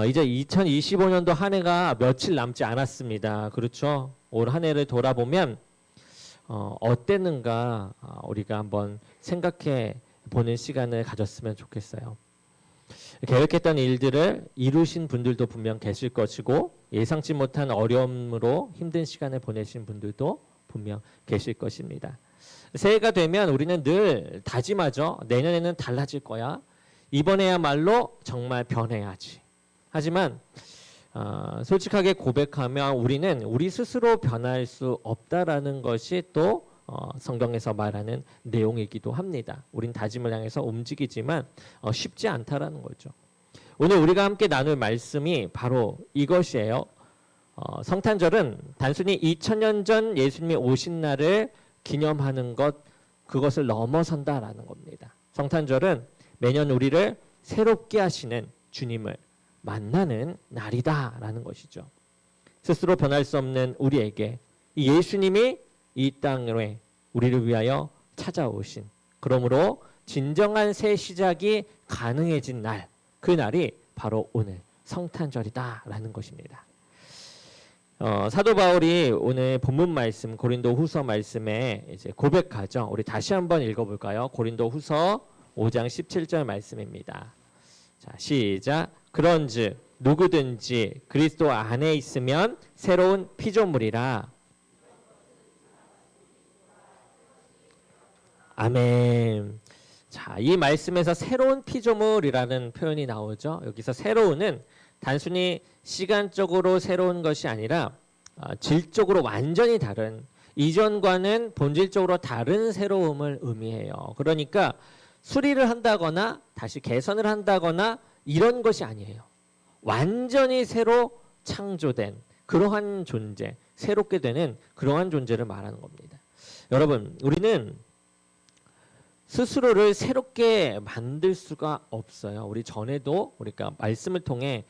이제 2025년도 한 해가 며칠 남지 않았습니다. 그렇죠? 올 한 해를 돌아보면 어땠는가 우리가 한번 생각해 보는 시간을 가졌으면 좋겠어요. 계획했던 일들을 이루신 분들도 분명 계실 것이고 예상치 못한 어려움으로 힘든 시간을 보내신 분들도 분명 계실 것입니다. 새해가 되면 우리는 늘 다짐하죠. 내년에는 달라질 거야. 이번에야말로 정말 변해야지. 하지만 솔직하게 고백하면 우리는 우리 스스로 변할 수 없다라는 것이 또 성경에서 말하는 내용이기도 합니다. 우린 다짐을 향해서 움직이지만 쉽지 않다라는 거죠. 오늘 우리가 함께 나눌 말씀이 바로 이것이에요. 성탄절은 단순히 2000년 전 예수님이 오신 날을 기념하는 것, 그것을 넘어선다라는 겁니다. 성탄절은 매년 우리를 새롭게 하시는 주님을 만나는 날이다라는 것이죠. 스스로 변할 수 없는 우리에게 이 예수님이 이 땅에 우리를 위하여 찾아오신, 그러므로 진정한 새 시작이 가능해진 날, 그 날이 바로 오늘 성탄절이다라는 것입니다. 사도 바울이 오늘 본문 말씀 고린도후서 말씀에 이제 고백하죠. 우리 다시 한번 읽어볼까요? 고린도후서 5장 17절 말씀입니다. 자, 시작. 그런즉 누구든지 그리스도 안에 있으면 새로운 피조물이라. 아멘. 자, 이 말씀에서 새로운 피조물이라는 표현이 나오죠. 여기서 새로운은 단순히 시간적으로 새로운 것이 아니라 질적으로 완전히 다른, 이전과는 본질적으로 다른 새로움을 의미해요. 그러니까 수리를 한다거나 다시 개선을 한다거나 이런 것이 아니에요. 완전히 새로 창조된 그러한 존재, 새롭게 되는 그러한 존재를 말하는 겁니다. 여러분, 우리는 스스로를 새롭게 만들 수가 없어요. 우리 전에도 우리가 말씀을 통해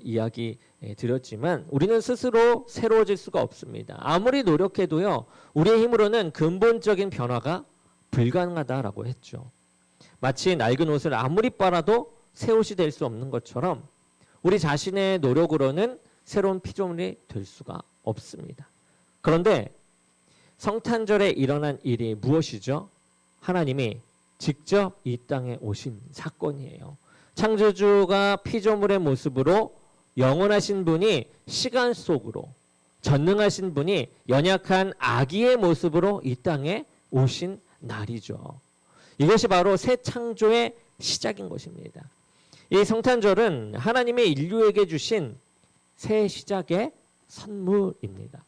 이야기 드렸지만 우리는 스스로 새로워질 수가 없습니다. 아무리 노력해도요, 우리의 힘으로는 근본적인 변화가 불가능하다라고 했죠. 마치 낡은 옷을 아무리 빨아도 새 옷이 될 수 없는 것처럼 우리 자신의 노력으로는 새로운 피조물이 될 수가 없습니다. 그런데 성탄절에 일어난 일이 무엇이죠? 하나님이 직접 이 땅에 오신 사건이에요. 창조주가 피조물의 모습으로 영원하신 분이 시간 속으로, 전능하신 분이 연약한 아기의 모습으로 이 땅에 오신 날이죠. 이것이 바로 새 창조의 시작인 것입니다. 이 성탄절은 하나님의 인류에게 주신 새 시작의 선물입니다.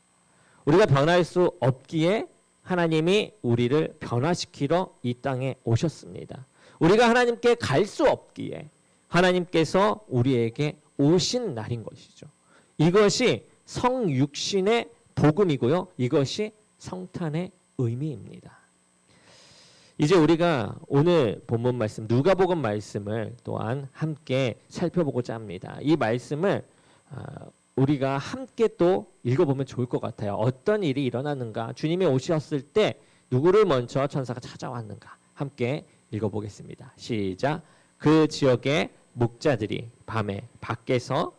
우리가 변할 수 없기에 하나님이 우리를 변화시키러 이 땅에 오셨습니다. 우리가 하나님께 갈 수 없기에 하나님께서 우리에게 오신 날인 것이죠. 이것이 성육신의 복음이고요. 이것이 성탄의 의미입니다. 이제 우리가 오늘 본문 말씀 누가복음 말씀을 또한 함께 살펴보고자 합니다. 이 말씀을 우리가 함께 또 읽어보면 좋을 것 같아요. 어떤 일이 일어나는가, 주님이 오셨을 때 누구를 먼저 천사가 찾아왔는가 함께 읽어보겠습니다. 시작. 그 지역의 목자들이 밤에 밖에서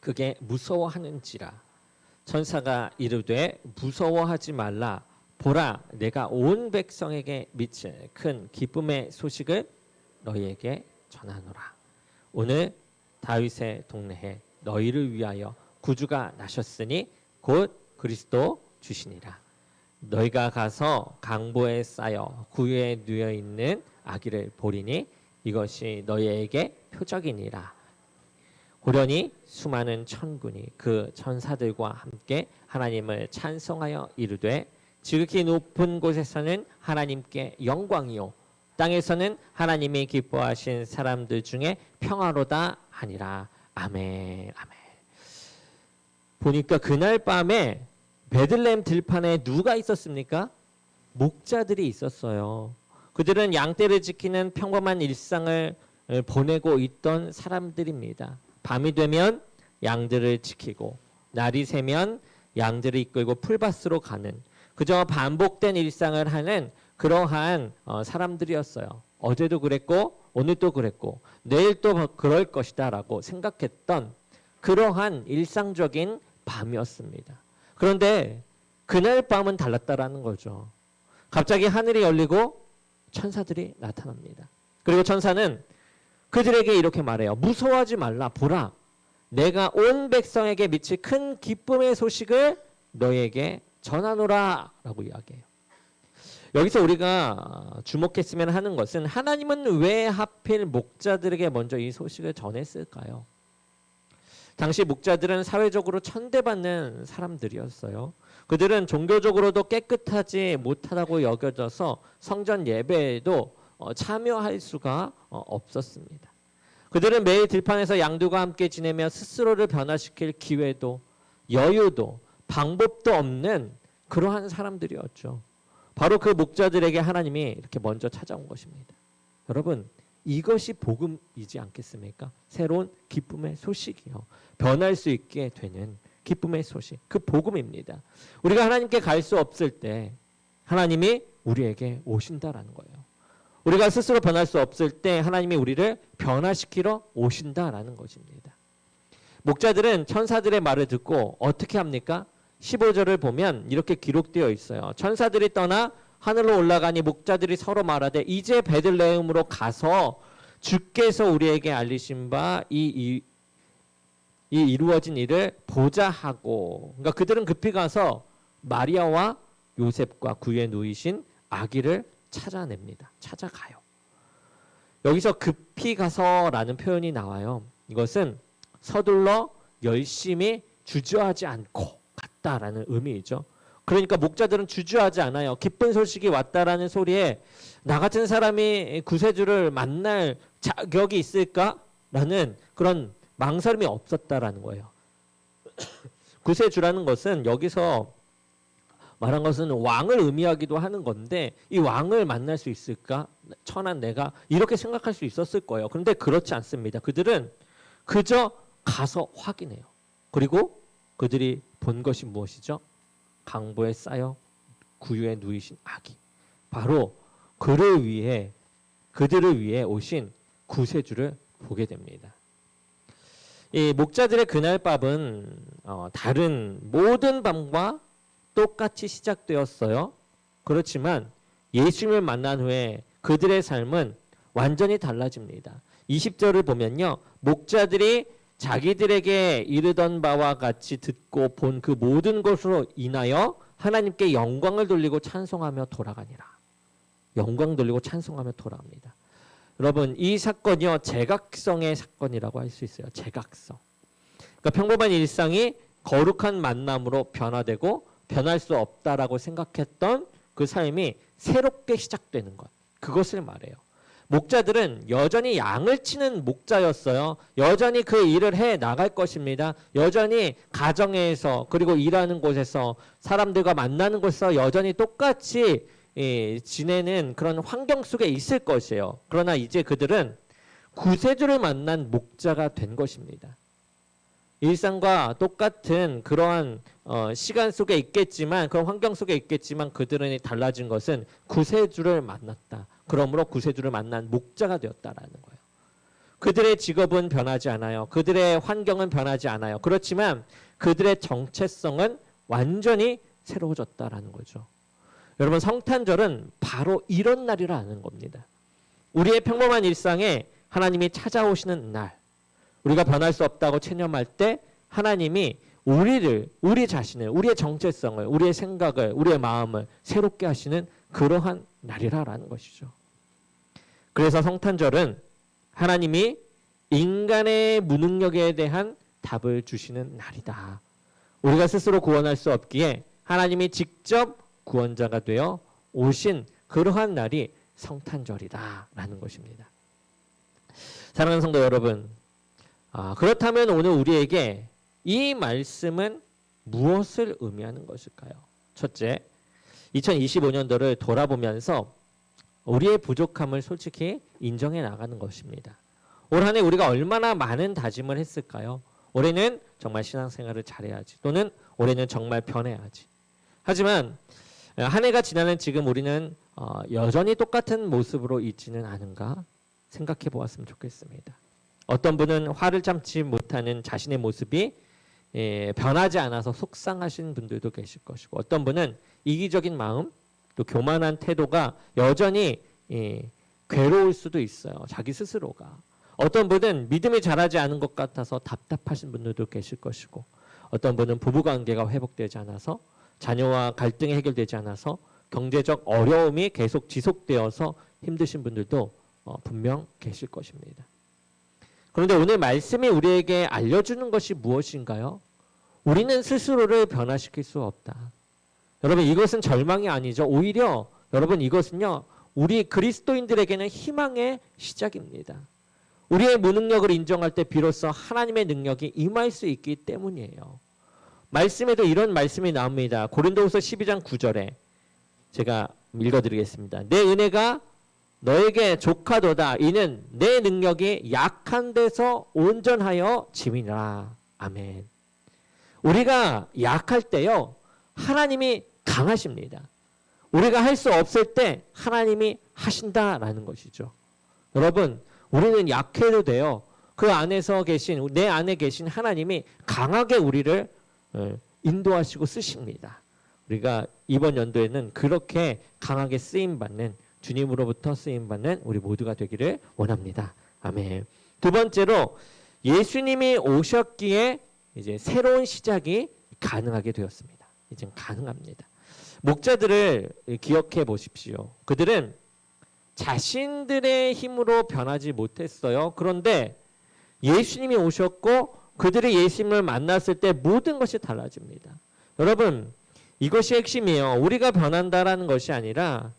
그게 무서워하는지라. 천사가 이르되 무서워하지 말라. 보라, 내가 온 백성에게 미칠 큰 기쁨의 소식을 너희에게 전하노라. 오늘 다윗의 동네에 너희를 위하여 구주가 나셨으니 곧 그리스도 주시니라. 너희가 가서 강보에 쌓여 구유에 누워 있는 아기를 보리니 이것이 너희에게 표적이니라. 고려니 수많은 천군이 그 천사들과 함께 하나님을 찬송하여 이르되 지극히 높은 곳에서는 하나님께 영광이요 땅에서는 하나님이 기뻐하신 사람들 중에 평화로다 하니라. 아멘. 아멘. 보니까 그날 밤에 베들레헴 들판에 누가 있었습니까? 목자들이 있었어요. 그들은 양떼를 지키는 평범한 일상을 보내고 있던 사람들입니다. 밤이 되면 양들을 지키고 날이 새면 양들을 이끌고 풀밭으로 가는, 그저 반복된 일상을 하는 그러한 사람들이었어요. 어제도 그랬고 오늘도 그랬고 내일 또 그럴 것이다라고 생각했던 그러한 일상적인 밤이었습니다. 그런데 그날 밤은 달랐다라는 거죠. 갑자기 하늘이 열리고 천사들이 나타납니다. 그리고 천사는 그들에게 이렇게 말해요. 무서워하지 말라. 보라. 내가 온 백성에게 미칠 큰 기쁨의 소식을 너에게 전하노라 라고 이야기해요. 여기서 우리가 주목했으면 하는 것은 하나님은 왜 하필 목자들에게 먼저 이 소식을 전했을까요? 당시 목자들은 사회적으로 천대받는 사람들이었어요. 그들은 종교적으로도 깨끗하지 못하다고 여겨져서 성전 예배에도 참여할 수가 없었습니다. 그들은 매일 들판에서 양들과 함께 지내며 스스로를 변화시킬 기회도 여유도 방법도 없는 그러한 사람들이었죠. 바로 그 목자들에게 하나님이 이렇게 먼저 찾아온 것입니다. 여러분, 이것이 복음이지 않겠습니까? 새로운 기쁨의 소식이요. 변할 수 있게 되는 기쁨의 소식. 그 복음입니다. 우리가 하나님께 갈 수 없을 때 하나님이 우리에게 오신다라는 거예요. 우리가 스스로 변할 수 없을 때 하나님이 우리를 변화시키러 오신다라는 것입니다. 목자들은 천사들의 말을 듣고 어떻게 합니까? 15절을 보면 이렇게 기록되어 있어요. 천사들이 떠나 하늘로 올라가니 목자들이 서로 말하되 이제 베들레헴으로 가서 주께서 우리에게 알리신 바 이 이루어진 일을 보자 하고, 그러니까 그들은 급히 가서 마리아와 요셉과 구유에 누이신 아기를 찾아냅니다. 찾아가요. 여기서 급히 가서라는 표현이 나와요. 이것은 서둘러 열심히 주저하지 않고 갔다라는 의미이죠. 그러니까 목자들은 주저하지 않아요. 기쁜 소식이 왔다라는 소리에 나 같은 사람이 구세주를 만날 자격이 있을까라는 그런 망설임이 없었다라는 거예요. 구세주라는 것은 여기서 말한 것은 왕을 의미하기도 하는 건데 이 왕을 만날 수 있을까? 천한 내가 이렇게 생각할 수 있었을 거예요. 그런데 그렇지 않습니다. 그들은 그저 가서 확인해요. 그리고 그들이 본 것이 무엇이죠? 강보에 쌓여 구유에 누이신 아기. 바로 그들을 위해 오신 구세주를 보게 됩니다. 이 목자들의 그날 밤은 다른 모든 밤과 똑같이 시작되었어요. 그렇지만 예수님을 만난 후에 그들의 삶은 완전히 달라집니다. 20절을 보면요. 목자들이 자기들에게 이르던 바와 같이 듣고 본 그 모든 것으로 인하여 하나님께 영광을 돌리고 찬송하며 돌아가니라. 영광 돌리고 찬송하며 돌아갑니다. 여러분, 이 사건이요, 제각성의 사건이라고 할 수 있어요. 제각성. 그러니까 평범한 일상이 거룩한 만남으로 변화되고 변할 수 없다라고 생각했던 그 삶이 새롭게 시작되는 것. 그것을 말해요. 목자들은 여전히 양을 치는 목자였어요. 여전히 그 일을 해 나갈 것입니다. 여전히 가정에서 그리고 일하는 곳에서 사람들과 만나는 곳에서 여전히 똑같이 지내는 그런 환경 속에 있을 것이에요. 그러나 이제 그들은 구세주를 만난 목자가 된 것입니다. 일상과 똑같은 그러한 시간 속에 있겠지만, 그런 환경 속에 있겠지만 그들은 달라진 것은 구세주를 만났다. 그러므로 구세주를 만난 목자가 되었다라는 거예요. 그들의 직업은 변하지 않아요. 그들의 환경은 변하지 않아요. 그렇지만 그들의 정체성은 완전히 새로워졌다라는 거죠. 여러분, 성탄절은 바로 이런 날이라는 겁니다. 우리의 평범한 일상에 하나님이 찾아오시는 날, 우리가 변할 수 없다고 체념할 때 하나님이 우리 자신을, 우리의 정체성을, 우리의 생각을, 우리의 마음을 새롭게 하시는 그러한 날이라는 것이죠. 그래서 성탄절은 하나님이 인간의 무능력에 대한 답을 주시는 날이다. 우리가 스스로 구원할 수 없기에 하나님이 직접 구원자가 되어 오신 그러한 날이 성탄절이다라는 것입니다. 사랑하는 성도 여러분, 그렇다면 오늘 우리에게 이 말씀은 무엇을 의미하는 것일까요? 첫째, 2025년도를 돌아보면서 우리의 부족함을 솔직히 인정해 나가는 것입니다. 올 한 해 우리가 얼마나 많은 다짐을 했을까요? 올해는 정말 신앙생활을 잘해야지, 또는 올해는 정말 변해야지. 하지만 한 해가 지나는 지금 우리는 여전히 똑같은 모습으로 있지는 않은가 생각해 보았으면 좋겠습니다. 어떤 분은 화를 참지 못하는 자신의 모습이 변하지 않아서 속상하신 분들도 계실 것이고, 어떤 분은 이기적인 마음, 또 교만한 태도가 여전히 괴로울 수도 있어요. 자기 스스로가. 어떤 분은 믿음이 자라지 않은 것 같아서 답답하신 분들도 계실 것이고, 어떤 분은 부부관계가 회복되지 않아서, 자녀와 갈등이 해결되지 않아서 경제적 어려움이 계속 지속되어서 힘드신 분들도 분명 계실 것입니다. 그런데 오늘 말씀이 우리에게 알려주는 것이 무엇인가요? 우리는 스스로를 변화시킬 수 없다. 여러분, 이것은 절망이 아니죠. 오히려 여러분, 이것은요, 우리 그리스도인들에게는 희망의 시작입니다. 우리의 무능력을 인정할 때 비로소 하나님의 능력이 임할 수 있기 때문이에요. 말씀에도 이런 말씀이 나옵니다. 고린도후서 12장 9절에 제가 읽어드리겠습니다. 내 은혜가 너에게 족하도다. 이는 내 능력이 약한 데서 온전하여 짐이라. 아멘. 우리가 약할 때요, 하나님이 강하십니다. 우리가 할 수 없을 때 하나님이 하신다라는 것이죠. 여러분, 우리는 약해도 돼요. 그 안에서 계신, 내 안에 계신 하나님이 강하게 우리를 인도하시고 쓰십니다. 우리가 이번 연도에는 그렇게 강하게 쓰임받는, 주님으로부터 쓰임받는 우리 모두가 되기를 원합니다. 아멘. 두 번째로, 예수님이 오셨기에 이제 새로운 시작이 가능하게 되었습니다. 이제 가능합니다. 목자들을 기억해 보십시오. 그들은 자신들의 힘으로 변하지 못했어요. 그런데 예수님이 오셨고 그들이 예수님을 만났을 때 모든 것이 달라집니다. 여러분, 이것이 핵심이에요. 우리가 변한다라는 것이 아니라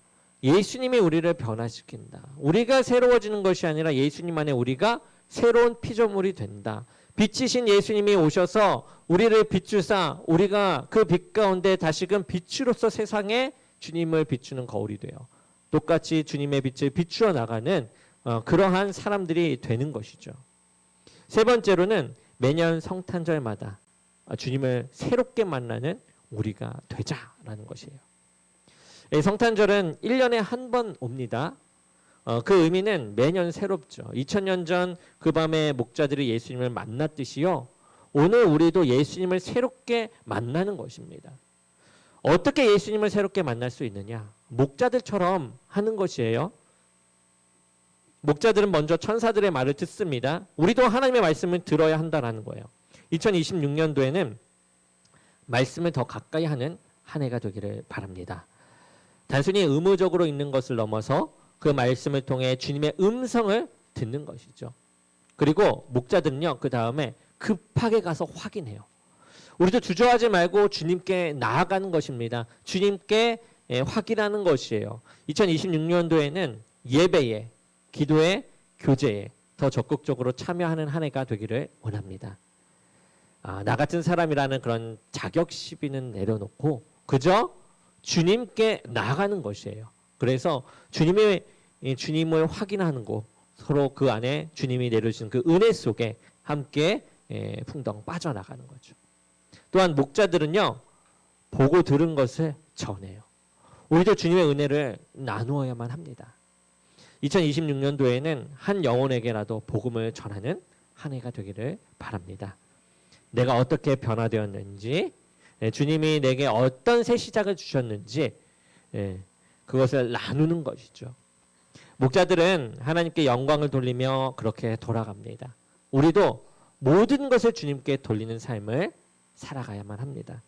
예수님이 우리를 변화시킨다. 우리가 새로워지는 것이 아니라 예수님 안에 우리가 새로운 피조물이 된다. 빛이신 예수님이 오셔서 우리를 비추사 우리가 그 빛 가운데 다시금 빛으로서 세상에 주님을 비추는 거울이 돼요. 똑같이 주님의 빛을 비추어 나가는 그러한 사람들이 되는 것이죠. 세 번째로는 매년 성탄절마다 주님을 새롭게 만나는 우리가 되자라는 것이에요. 성탄절은 1년에 한 번 옵니다. 그 의미는 매년 새롭죠. 2000년 전 그 밤에 목자들이 예수님을 만났듯이요, 오늘 우리도 예수님을 새롭게 만나는 것입니다. 어떻게 예수님을 새롭게 만날 수 있느냐? 목자들처럼 하는 것이에요. 목자들은 먼저 천사들의 말을 듣습니다. 우리도 하나님의 말씀을 들어야 한다는 거예요. 2026년도에는 말씀을 더 가까이 하는 한 해가 되기를 바랍니다. 단순히 의무적으로 읽는 것을 넘어서 그 말씀을 통해 주님의 음성을 듣는 것이죠. 그리고 목자들은요, 그 다음에 급하게 가서 확인해요. 우리도 주저하지 말고 주님께 나아가는 것입니다. 주님께 확인하는 것이에요. 2026년도에는 예배에, 기도에, 교제에 더 적극적으로 참여하는 한 해가 되기를 원합니다. 나 같은 사람이라는 그런 자격 시비는 내려놓고 그저 주님께 나아가는 것이에요. 그래서 주님을 확인하는 곳, 서로 그 안에 주님이 내려주신 그 은혜 속에 함께 풍덩 빠져나가는 거죠. 또한 목자들은요, 보고 들은 것을 전해요. 우리도 주님의 은혜를 나누어야만 합니다. 2026년도에는 한 영혼에게라도 복음을 전하는 한 해가 되기를 바랍니다. 내가 어떻게 변화되었는지, 주님이 내게 어떤 새 시작을 주셨는지 그것을 나누는 것이죠. 목자들은 하나님께 영광을 돌리며 그렇게 돌아갑니다. 우리도 모든 것을 주님께 돌리는 삶을 살아가야만 합니다.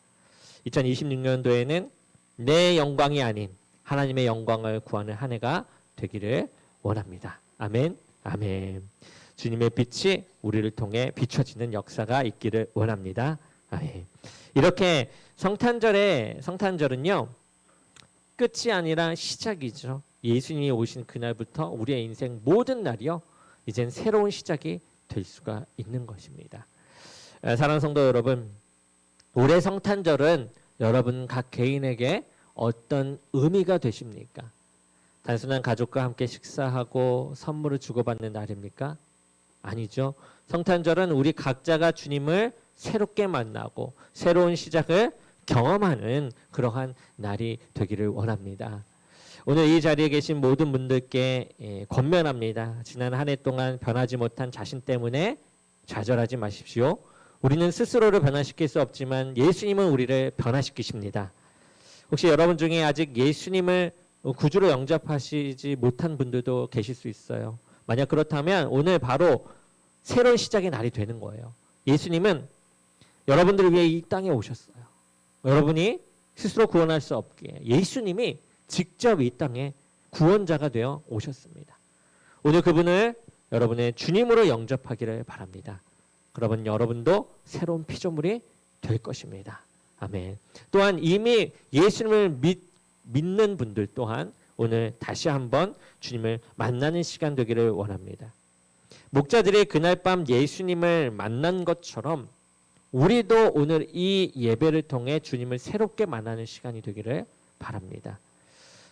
2026년도에는 내 영광이 아닌 하나님의 영광을 구하는 한 해가 되기를 원합니다. 아멘, 아멘. 주님의 빛이 우리를 통해 비춰지는 역사가 있기를 원합니다. 아멘. 이렇게 성탄절은요, 끝이 아니라 시작이죠. 예수님이 오신 그날부터 우리의 인생 모든 날이요, 이젠 새로운 시작이 될 수가 있는 것입니다. 사랑하는 성도 여러분, 올해 성탄절은 여러분 각 개인에게 어떤 의미가 되십니까? 단순한 가족과 함께 식사하고 선물을 주고받는 날입니까? 아니죠. 성탄절은 우리 각자가 주님을 새롭게 만나고 새로운 시작을 경험하는 그러한 날이 되기를 원합니다. 오늘 이 자리에 계신 모든 분들께 권면합니다. 지난 한 해 동안 변하지 못한 자신 때문에 좌절하지 마십시오. 우리는 스스로를 변화시킬 수 없지만 예수님은 우리를 변화시키십니다. 혹시 여러분 중에 아직 예수님을 구주로 영접하시지 못한 분들도 계실 수 있어요. 만약 그렇다면 오늘 바로 새로운 시작의 날이 되는 거예요. 예수님은 여러분들을 위해 이 땅에 오셨어요. 여러분이 스스로 구원할 수 없기에 예수님이 직접 이 땅에 구원자가 되어 오셨습니다. 오늘 그분을 여러분의 주님으로 영접하기를 바랍니다. 그러면 여러분도 새로운 피조물이 될 것입니다. 아멘. 또한 이미 예수님을 믿는 분들 또한 오늘 다시 한번 주님을 만나는 시간 되기를 원합니다. 목자들이 그날 밤 예수님을 만난 것처럼 우리도 오늘 이 예배를 통해 주님을 새롭게 만나는 시간이 되기를 바랍니다.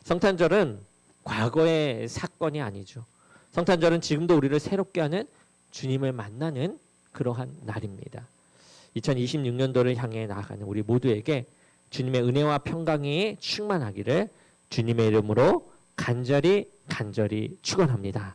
성탄절은 과거의 사건이 아니죠. 성탄절은 지금도 우리를 새롭게 하는 주님을 만나는 그러한 날입니다. 2026년도를 향해 나아가는 우리 모두에게 주님의 은혜와 평강이 충만하기를 주님의 이름으로 간절히 축원합니다.